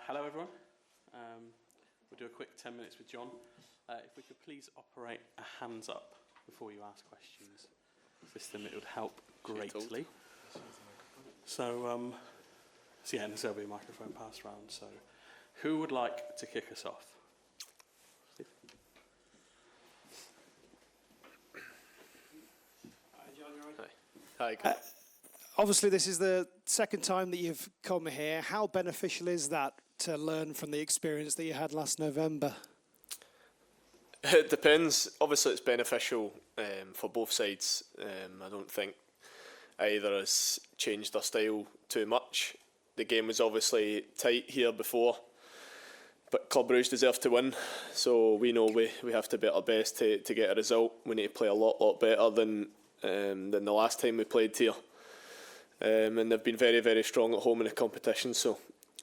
Hello everyone. We'll do a quick 10 minutes with John. If we could please operate a hands up before you ask questions system, it would help greatly. So yeah, and there'll be a microphone passed around. So who would like to kick us off? Steve? Hi John, you all right? Hi. Hi. Obviously, this is the second time that you've come here. How beneficial is that to learn from the experience that you had last November? It depends. Obviously, it's beneficial for both sides. I don't think either has changed their style too much. The game was obviously tight here before, but Club Brugge deserve to win. So we know we have to be at our best to get a result. We need to play a lot better than the last time we played here. And they've been very, very strong at home in the competition, so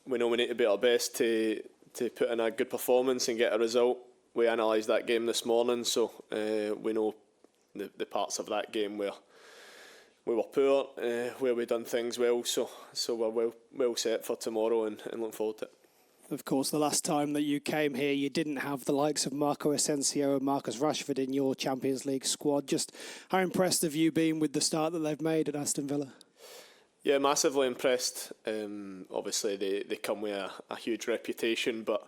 we know we need to be at our best to put in a good performance and get a result. We analysed that game this morning, so we know the parts of that game where we were poor, where we done things well, so we're well set for tomorrow and looking forward to it. Of course, the last time that you came here, you didn't have the likes of Marco Asensio and Marcus Rashford in your Champions League squad. Just how impressed have you been with the start that they've made at Aston Villa? Yeah, massively impressed. Obviously, they come with a huge reputation, but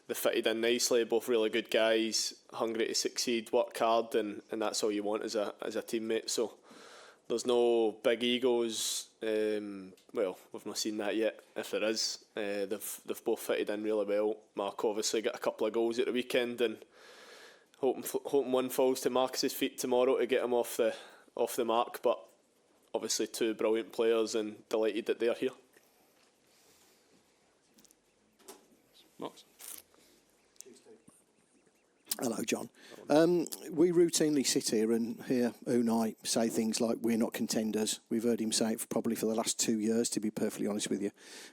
they fitted in nicely. Both really good guys, hungry to succeed, work hard, and that's all you want as a teammate. So there's no big egos. Well, we've not seen that yet. If there is, they've both fitted in really well. Mark obviously got a couple of goals at the weekend, and hoping one falls to Marcus's feet tomorrow to get him off the mark. But obviously, two brilliant players, and delighted that they're here. Max? Hello, John. We routinely sit here and hear Unai say things like, we're not contenders. We've heard him say it probably for the last 2 years, to be perfectly honest with you.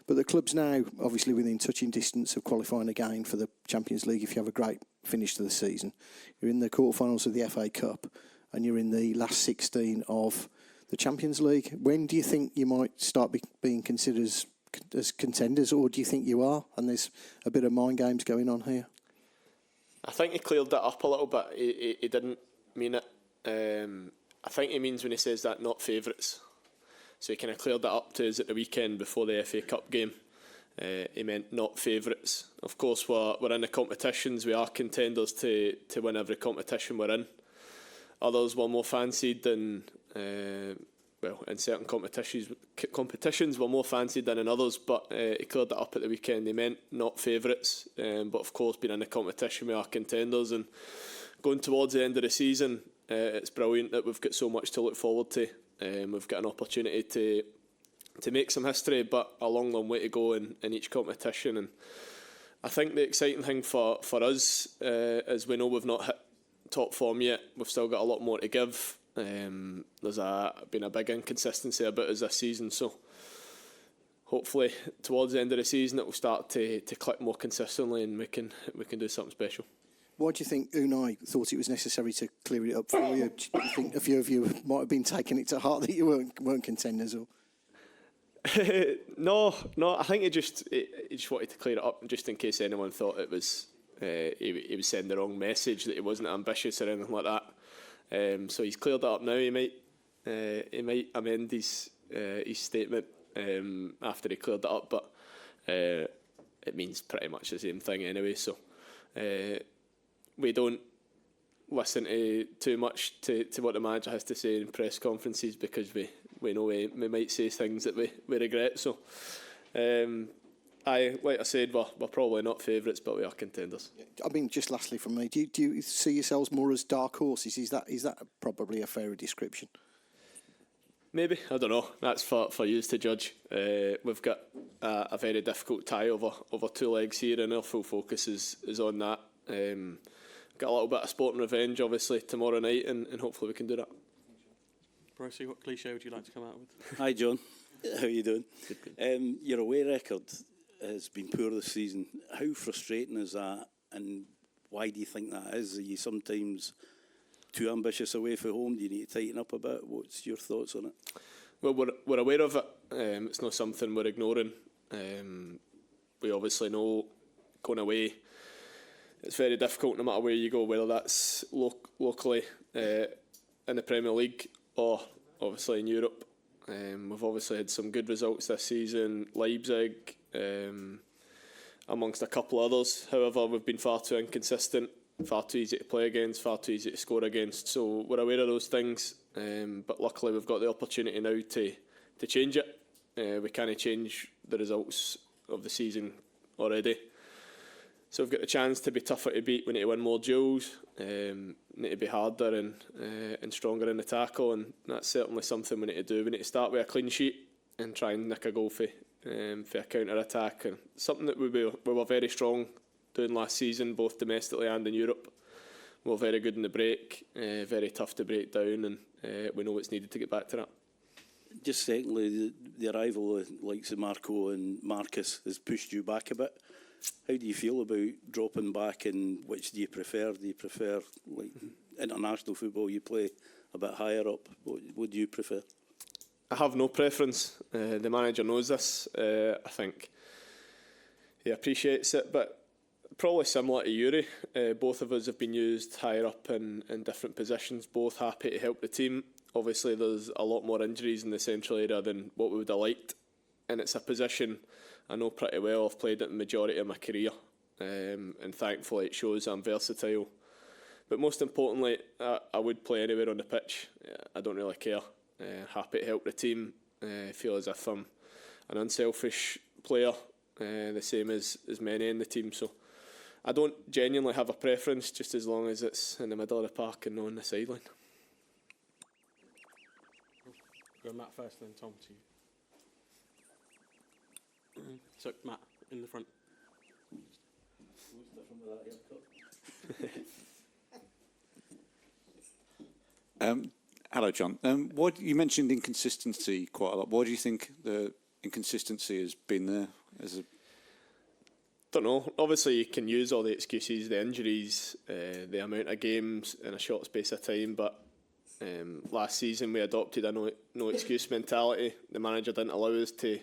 But the club's now obviously within touching distance of qualifying again for the Champions League if you have a great finish to the season. You're in the quarterfinals of the FA Cup and you're in the last 16 of the Champions League. When do you think you might start being considered as contenders, or do you think you are and there's a bit of mind games going on here? I think he cleared that up a little bit. He didn't mean it. I think he means when he says that, not favourites. So he kind of cleared that up to us at the weekend before the FA Cup game. He meant not favourites. Of course, we're in the competitions. We are contenders to win every competition we're in. Others were more fancied than, in certain competitions were more fancied than in others, but he cleared that up at the weekend. He meant not favourites, but of course being in the competition we are contenders, and going towards the end of the season, it's brilliant that we've got so much to look forward to. We've got an opportunity to make some history, but a long way to go in each competition. And I think the exciting thing for us is we know we've not hit top form yet. We've still got a lot more to give. There's been a big inconsistency about us this season, so hopefully towards the end of the season it will start to click more consistently and we can do something special. Why do you think Unai thought it was necessary to clear it up for you? Do you think a few of you might have been taking it to heart that you weren't contenders? Or? No, I think he just wanted to clear it up just in case anyone thought it was he was sending the wrong message, that he wasn't ambitious or anything like that. So he's cleared that up now. He might amend his statement after he cleared that up, but it means pretty much the same thing anyway. So we don't listen to too much to what the manager has to say in press conferences, because we know we might say things that we regret. So like I said, we're probably not favourites, but we are contenders. I mean, just lastly from me, do you see yourselves more as dark horses? Is that probably a fairer description? Maybe, I don't know. That's for you to judge. We've got a very difficult tie over 2 legs here, and our full focus is on that. Got a little bit of sporting revenge, obviously, tomorrow night, and hopefully we can do that. Brosy, what cliche would you like to come out with? Hi, John. How are you doing? Good. Your away record has been poor this season. How frustrating is that, and why do you think that is? Are you sometimes too ambitious away from home? Do you need to tighten up a bit? What's your thoughts on it? Well, we're aware of it. It's not something we're ignoring. we obviously know going away, it's very difficult no matter where you go, whether that's locally in the Premier League or obviously in Europe. We've obviously had some good results this season, Leipzig, amongst a couple of others. However, we've been far too inconsistent, far too easy to play against, far too easy to score against. So we're aware of those things, but luckily we've got the opportunity now to change it. We can't change the results of the season already. So we've got the chance to be tougher to beat. We need to win more duels, need to be harder and stronger in the tackle, and that's certainly something we need to do. We need to start with a clean sheet and try and nick a goal for a counter-attack. And something that we were very strong doing last season, both domestically and in Europe. We were very good in the break, very tough to break down, and we know what's needed to get back to that. Just secondly, the arrival of likes of Marco and Marcus has pushed you back a bit. How do you feel about dropping back, and which do you prefer? Do you prefer like international football, you play a bit higher up? What do you prefer? I have no preference. The manager knows this. I think he appreciates it, but probably similar to Yuri. Both of us have been used higher up in different positions, both happy to help the team. Obviously there's a lot more injuries in the central area than what we would have liked, and it's a position I know pretty well. I've played it the majority of my career, and thankfully it shows I'm versatile. But most importantly, I would play anywhere on the pitch. I don't really care. Happy to help the team. Feel as if I'm an unselfish player, the same as many in the team. So I don't genuinely have a preference, just as long as it's in the middle of the park and not on the sideline. Go Matt first, then Tom to you. So Matt in the front. Hello, John. What you mentioned inconsistency quite a lot. Why do you think the inconsistency has been there? Don't know. Obviously, you can use all the excuses, the injuries, the amount of games in a short space of time. But last season we adopted a no excuse mentality. The manager didn't allow us to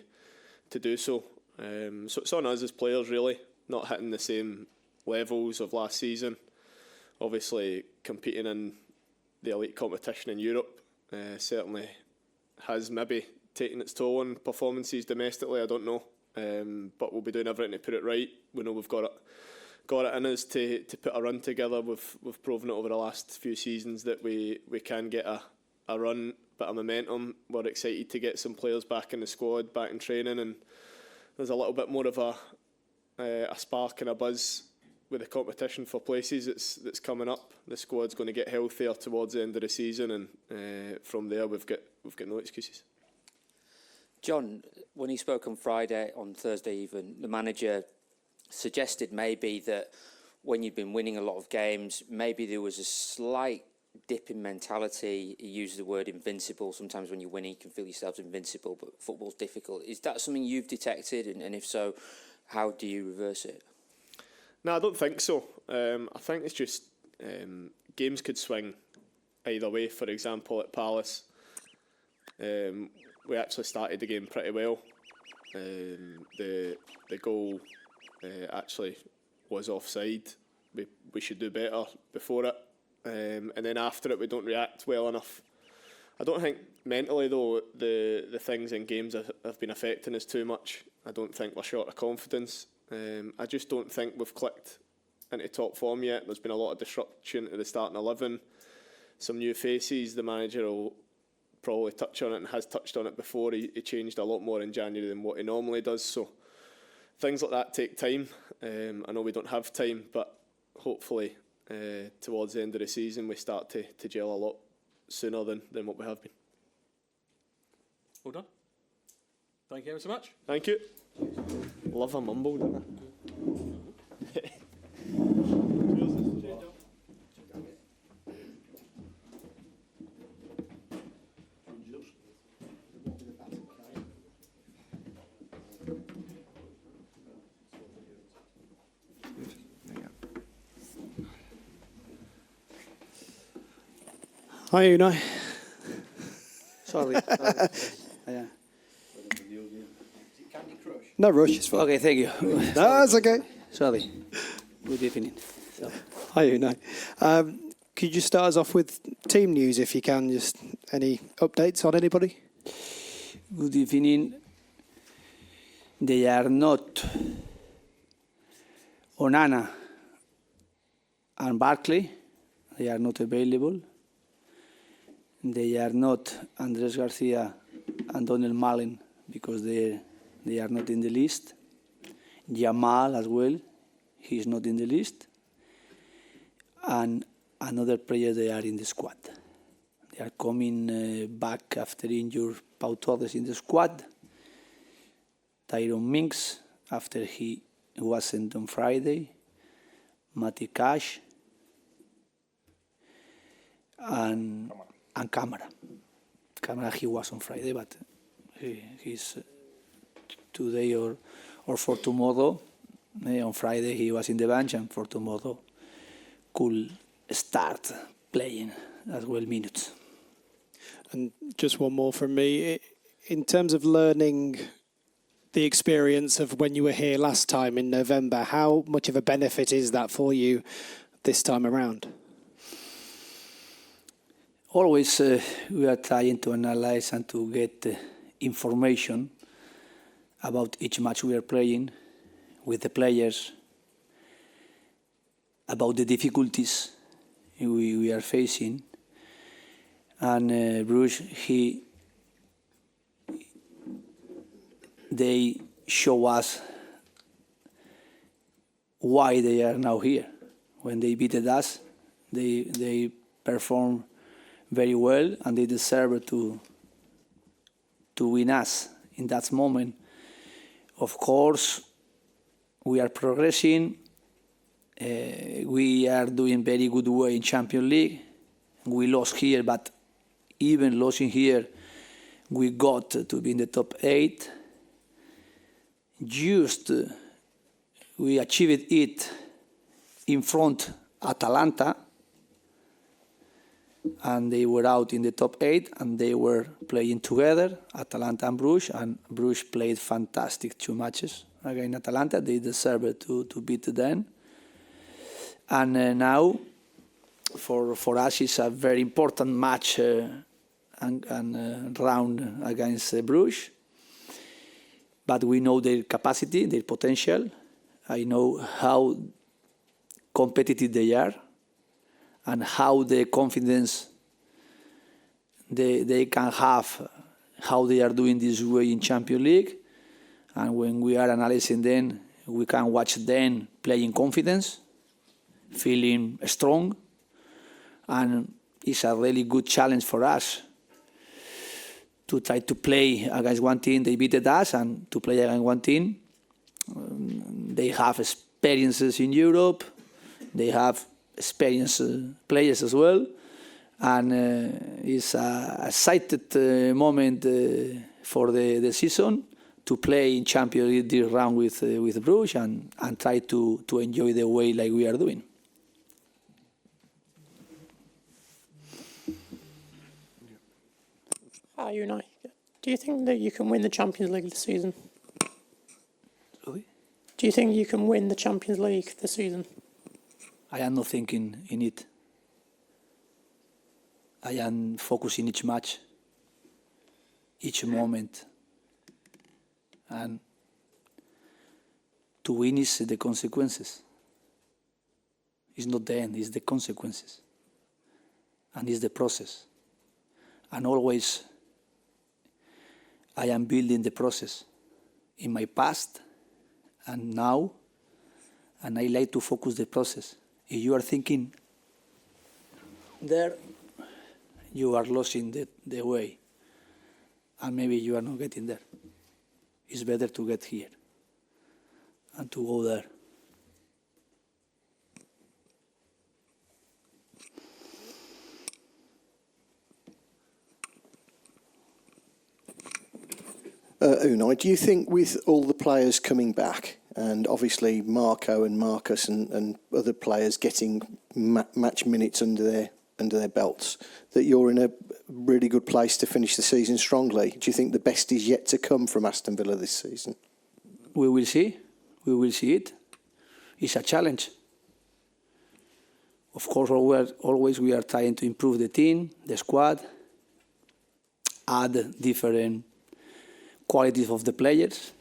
do so. So it's on us as players, really, not hitting the same levels of last season. Obviously, competing in the elite competition in Europe certainly has maybe taken its toll on performances domestically. I don't know, but we'll be doing everything to put it right. We know we've got it in us to put a run together. We've proven it over the last few seasons that we can get a run, bit of momentum. We're excited to get some players back in the squad, back in training, and there's a little bit more of a spark and a buzz with the competition for places that's coming up. The squad's going to get healthier towards the end of the season, and from there we've got no excuses. John, when he spoke on Thursday even, the manager suggested maybe that when you've been winning a lot of games, maybe there was a slight dip in mentality. He used the word invincible. Sometimes when you're winning, you can feel yourselves invincible, but football's difficult. Is that something you've detected? And if so, how do you reverse it? No, I don't think so. I think it's just games could swing either way. For example, at Palace, we actually started the game pretty well. The goal actually was offside. We should do better before it. And then after it, we don't react well enough. I don't think mentally, though, the things in games have been affecting us too much. I don't think we're short of confidence. I just don't think we've clicked into top form yet. There's been a lot of disruption to the starting 11. Some new faces. The manager will probably touch on it and has touched on it before. He changed a lot more in January than what he normally does. So things like that take time. I know we don't have time, but hopefully towards the end of the season we start to gel a lot sooner than what we have been. Well done. Thank you ever so much. Thank you. Love a mumble, don't I? Hi, Unai. Sorry. Yeah. No rush, it's fine. Okay, thank you. No, that's okay. Sorry. Good evening. So, Hi, Unai. Could you start us off with team news if you can? Just any updates on anybody? good evening. They are not Onana and Barkley. They are not available. They are not Andres Garcia and Donald Malen because they are not in the list. Jamal as well, he is not in the list. And another player, they are in the squad. They are coming back after injured. Pau Torres in the squad. Tyrone Minks after he wasn't on Friday. Matty Cash. And Camara. Camara, he was on Friday, but he's today or for tomorrow. On Friday he was in the bench, and for tomorrow could start playing as well minutes. And just one more from me. In terms of learning the experience of when you were here last time in November, how much of a benefit is that for you this time around? Always we are trying to analyze and to get information about each match we are playing with the players, about the difficulties we are facing. And Bruges, they show us why they are now here. When they beat us, they perform very well, and they deserve to win us in that moment. Of course, we are progressing. We are doing very good way in Champions League. We lost here, but even losing here, we got to be in the top 8. Just we achieved it in front Atalanta, and they were out in the top 8, and they were playing together, Atalanta and Bruges played fantastic 2 matches against Atalanta. They deserved to beat them. And now, for us, it's a very important match and round against Bruges. But we know their capacity, their potential. I know how competitive they are and how the confidence they can have, how they are doing this way in Champions League. And when we are analyzing them, we can watch them playing confidence, feeling strong. And it's a really good challenge for us to try to play against one team. They beat us, and to play against one team. They have experiences in Europe. They have experienced players as well. And it's a excited moment for the season to play in Champions League this round with Bruges and try to enjoy the way like we are doing. Hi, Unai. Do you think that you can win the Champions League this season? Sorry? Do you think you can win the Champions League this season? I am not thinking in it. I am focusing each match, each moment. And to win is the consequences. It's not the end, it's the consequences. And it's the process. And always I am building the process in my past and now, and I like to focus the process. If you are thinking there, you are losing the way, and maybe you are not getting there. It's better to get here and to go there. Unai, do you think with all the players coming back, and obviously Marco and Marcus and other players getting match minutes under their belts, that you're in a really good place to finish the season strongly? Do you think the best is yet to come from Aston Villa this season? We will see. We will see it. It's a challenge. Of course, always we are trying to improve the team, the squad, add different qualities of the players.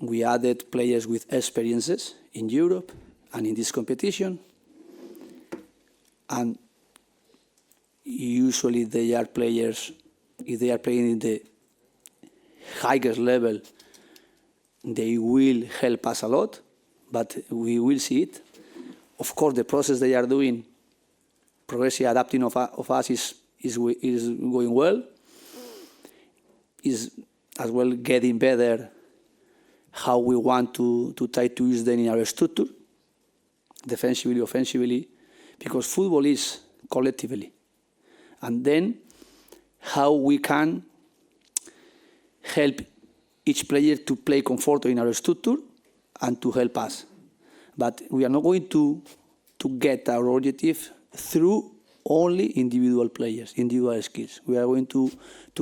We added players with experiences in Europe and in this competition. And usually they are players, if they are playing in the highest level, they will help us a lot, but we will see it. Of course, the process they are doing, progressive adapting of us is going well, is as well getting better how we want to try to use them in our structure, defensively, offensively, because football is collectively. And then how we can help each player to play comfortably in our structure and to help us. But we are not going to get our objective through only individual players, individual skills. We are going to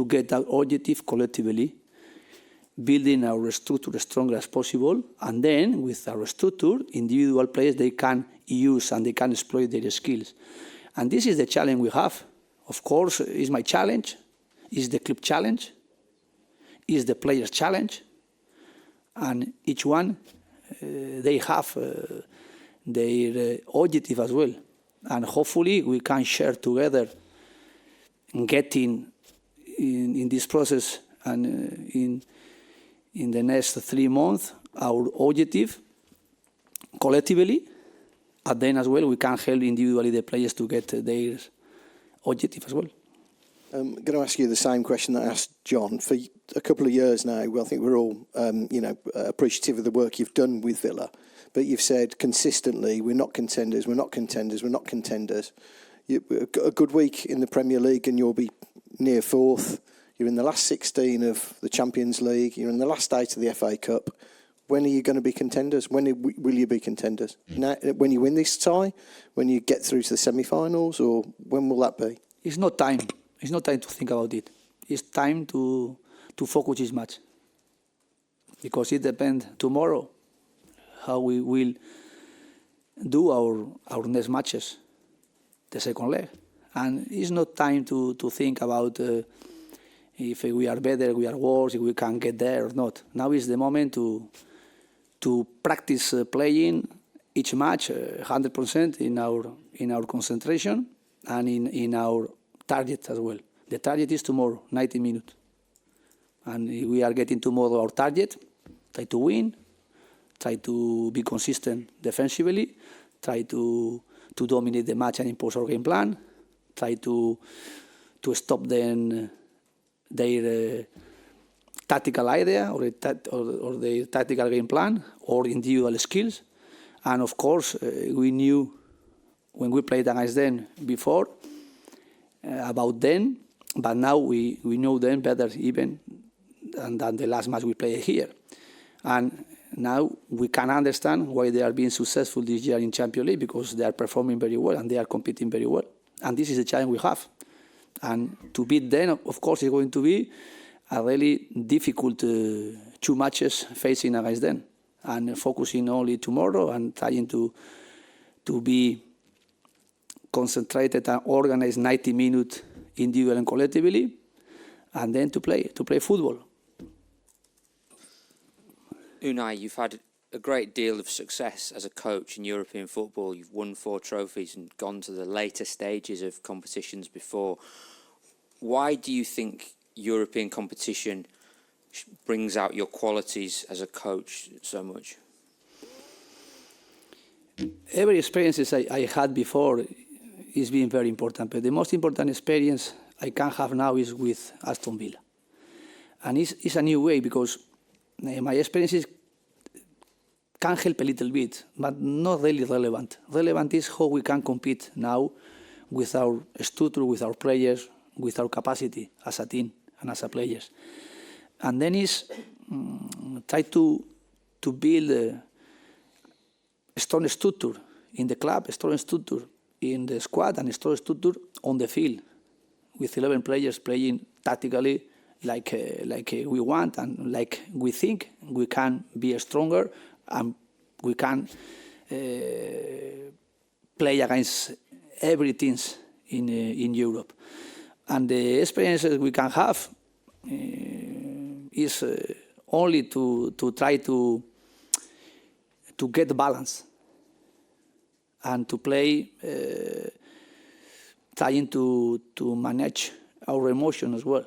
get our objective collectively, building our structure as strong as possible, and then with our structure, individual players, they can use and they can exploit their skills. And this is the challenge we have. Of course, is my challenge, is the club challenge, is the players' challenge, and each one, they have their objective as well. And hopefully we can share together getting in this process and in the next 3 months our objective collectively, and then as well we can help individually the players to get their objective as well. I'm going to ask you the same question that I asked John. For a couple of years now, I think we're all appreciative of the work you've done with Villa, but you've said consistently, we're not contenders, we're not contenders, we're not contenders. A good week in the Premier League and you'll be near fourth. You're in the last 16 of the Champions League. You're in the last 8 of the FA Cup. When are you going to be contenders? When will you be contenders? Now, when you win this tie? When you get through to the semi-finals? Or when will that be? It's not time. It's not time to think about it. It's time to focus this match. Because it depends tomorrow how we will do our next matches, the second leg. And it's not time to think about if we are better, we are worse, if we can get there or not. Now is the moment to practice playing each match 100% in our concentration and in our target as well. The target is tomorrow, 90 minutes. And if we are getting tomorrow our target, try to win, try to be consistent defensively, try to dominate the match and impose our game plan, try to stop their tactical idea or the tactical game plan or individual skills. And of course, we knew when we played against them before about them, but now we know them better even than the last match we played here. And now we can understand why they are being successful this year in Champions League, because they are performing very well and they are competing very well. And this is the challenge we have. And to beat them, of course, is going to be a really difficult 2 matches facing against them. And focusing only tomorrow and trying to be concentrated and organized 90 minutes individually and collectively, and then to play football. Unai, you've had a great deal of success as a coach in European football. You've won 4 trophies and gone to the later stages of competitions before. Why do you think European competition brings out your qualities as a coach so much? Every experience I had before is being very important, but the most important experience I can have now is with Aston Villa. And it's a new way, because my experiences can help a little bit, but not really relevant. Relevant is how we can compete now with our structure, with our players, with our capacity as a team and as a players. And then is try to build a strong structure in the club, a strong structure in the squad, and a strong structure on the field. with 11 players playing tactically like we want and like we think we can be stronger and we can play against every team in Europe. And the experiences we can have is only to try to get the balance and to play, trying to manage our emotion as well.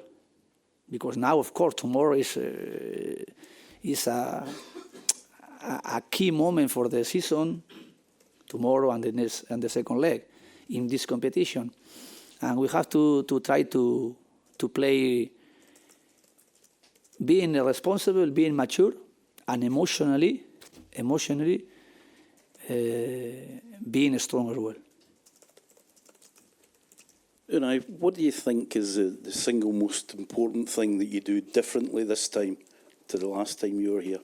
Because now, of course, tomorrow is a key moment for the season, tomorrow and the second leg in this competition. And we have to try to play being responsible, being mature, and emotionally being strong as well. Unai, what do you think is the single most important thing that you do differently this time to the last time you were here?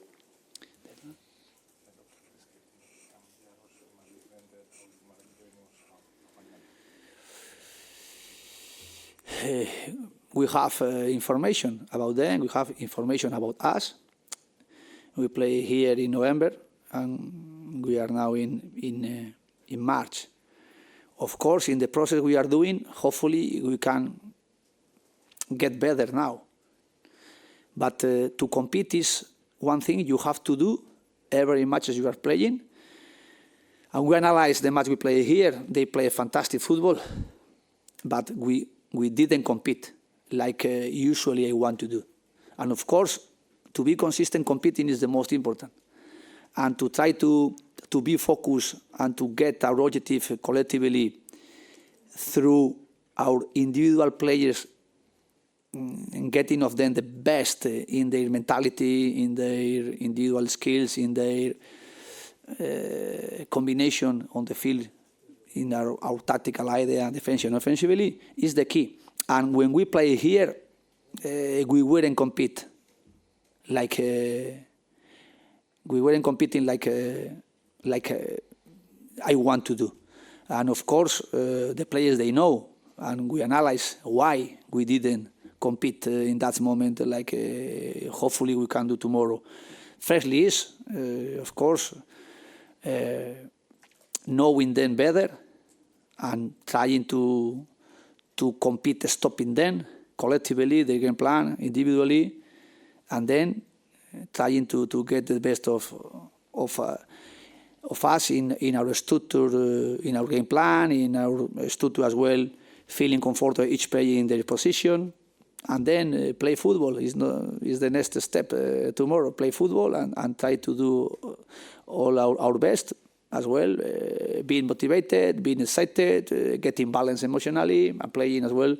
We have information about them, we have information about us. We play here in November, and we are now in March. Of course, in the process we are doing, hopefully we can get better now. But to compete is one thing you have to do every match as you are playing. And we analyze the match we play here. They play fantastic football, but we didn't compete like usually I want to do. And of course, to be consistent competing is the most important. And to try to be focused and to get our objective collectively through our individual players and getting of them the best in their mentality, in their individual skills, in their combination on the field, in our tactical idea, defensive and offensively, is the key. And when we play here, we wouldn't compete like we weren't competing like I want to do. And of course, the players, they know, and we analyze why we didn't compete in that moment like hopefully we can do tomorrow. Firstly is, of course, knowing them better and trying to compete, stopping them collectively, the game plan, individually, and then trying to get the best of us in our structure, in our game plan, in our structure as well, feeling comfortable each player in their position, and then play football is the next step tomorrow. Play football and try to do all our best as well, being motivated, being excited, getting balanced emotionally, and playing as well,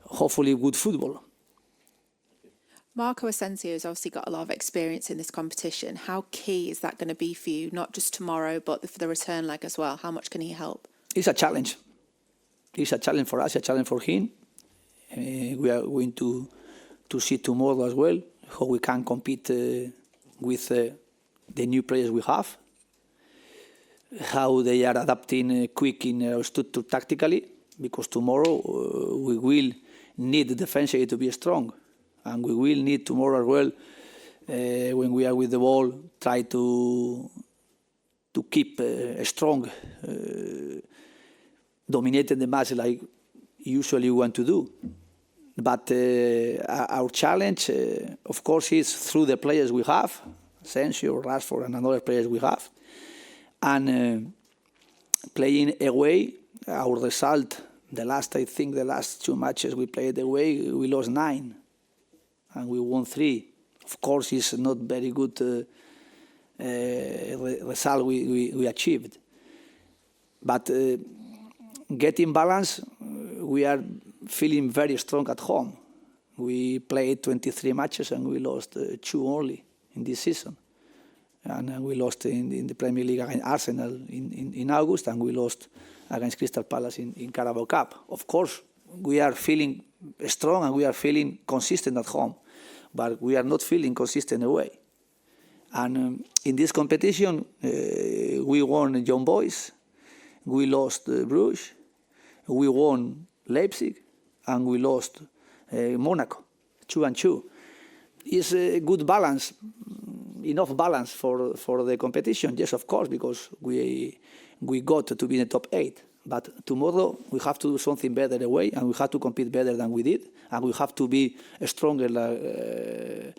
hopefully good football. Marco Asensio has obviously got a lot of experience in this competition. How key is that going to be for you, not just tomorrow, but for the return leg as well? How much can he help? It's a challenge. It's a challenge for us, a challenge for him. We are going to see tomorrow as well how we can compete with the new players we have, how they are adapting quick in our structure tactically, because tomorrow we will need the defense to be strong. And we will need tomorrow as well, when we are with the ball, try to keep strong, dominating the match like usually we want to do. But our challenge, of course, is through the players we have, Asensio, Rashford, and other players we have, and playing away. Our result, the last 2 matches we played away, we lost 9. And we won 3. Of course, it's not very good result we achieved. But getting balance, we are feeling very strong at home. We played 23 matches and we lost 2 only in this season. And we lost in the Premier League against Arsenal in August, and we lost against Crystal Palace in Carabao Cup. Of course, we are feeling strong and we are feeling consistent at home, but we are not feeling consistent away. And in this competition, we won Young Boys, we lost Brugges, we won Leipzig, and we lost Monaco 2-2. It's a good balance, enough balance for the competition. Yes, of course, because we got to be in the top 8. But tomorrow we have to do something better away, and we have to compete better than we did, and we have to be stronger in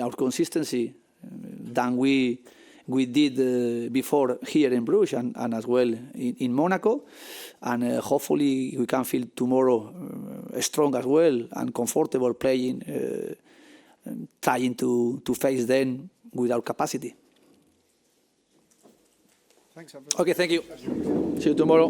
our consistency than we did before here in Bruges and as well in Monaco. And hopefully we can feel tomorrow strong as well and comfortable playing, trying to face them with our capacity. Thanks, Okay, thank you. See you tomorrow.